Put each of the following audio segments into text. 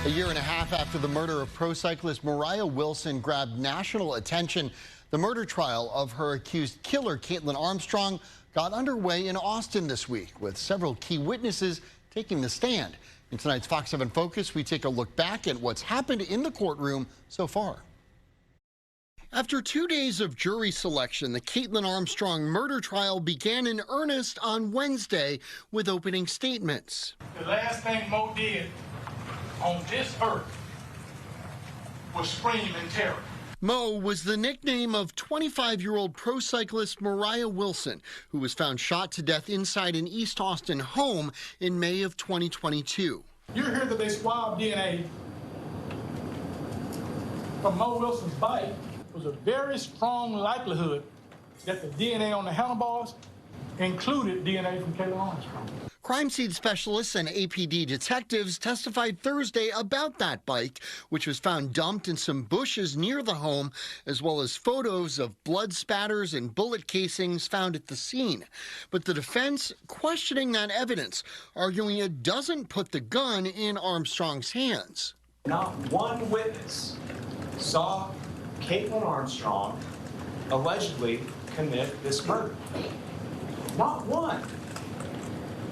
A year and a half after the murder of pro cyclist Moriah Wilson grabbed national attention, the murder trial of her accused killer, Kaitlin Armstrong, got underway in Austin this week, with several key witnesses taking the stand. In tonight's Fox 7 Focus, we take a look back at what's happened in the courtroom so far. After 2 days of jury selection, the Kaitlin Armstrong murder trial began in earnest on Wednesday with opening statements. The last thing Mo did on this earth was scream in terror. Mo was the nickname of 25-year-old pro cyclist Moriah Wilson, who was found shot to death inside an East Austin home in May of 2022. You hear that they swabbed DNA from Mo Wilson's bike. There was a very strong likelihood that the DNA on the handlebars included DNA from Kaitlin Armstrong. Crime scene specialists and APD detectives testified Thursday about that bike, which was found dumped in some bushes near the home, as well as photos of blood spatters and bullet casings found at the scene. But the defense questioning that evidence, arguing it doesn't put the gun in Armstrong's hands. Not one witness saw Kaitlin Armstrong allegedly commit this murder. Not one.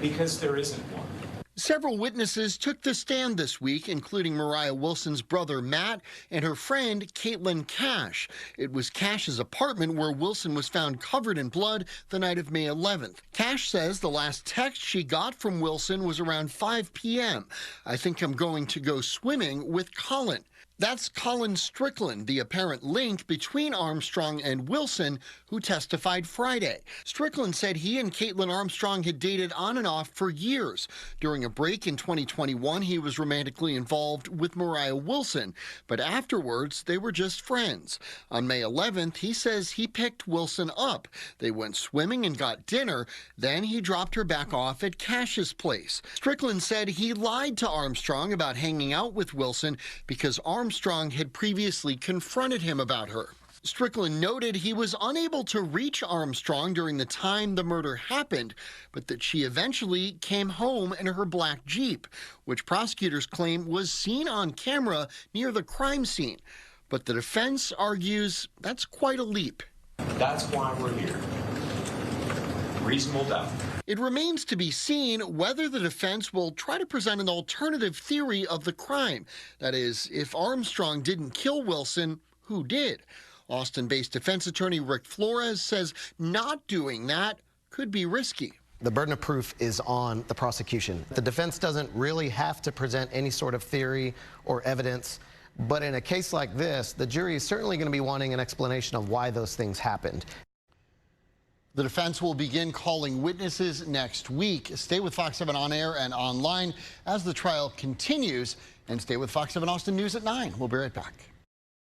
Because there isn't one. Several witnesses took the stand this week, including Moriah Wilson's brother Matt and her friend Caitlin Cash. It was Cash's apartment where Wilson was found covered in blood the night of May 11th. Cash says the last text she got from Wilson was around 5 p.m. "I think I'm going to go swimming with Colin." That's Colin Strickland, the apparent link between Armstrong and Wilson, who testified Friday. Strickland said he and Kaitlin Armstrong had dated on and off for years. During a break in 2021, he was romantically involved with Moriah Wilson, but afterwards, they were just friends. On May 11th, he says he picked Wilson up. They went swimming and got dinner. Then he dropped her back off at Cash's place. Strickland said he lied to Armstrong about hanging out with Wilson because Armstrong had previously confronted him about her. Strickland noted he was unable to reach Armstrong during the time the murder happened, but that she eventually came home in her black Jeep, which prosecutors claim was seen on camera near the crime scene. But the defense argues that's quite a leap. That's why we're here. Reasonable doubt. It remains to be seen whether the defense will try to present an alternative theory of the crime. That is, if Armstrong didn't kill Wilson, who did? Austin-based defense attorney Rick Flores says not doing that could be risky. The burden of proof is on the prosecution. The defense doesn't really have to present any sort of theory or evidence. But in a case like this, the jury is certainly going to be wanting an explanation of why those things happened. The defense will begin calling witnesses next week. Stay with Fox 7 on air and online as the trial continues, and stay with Fox 7 Austin News at 9. We'll be right back.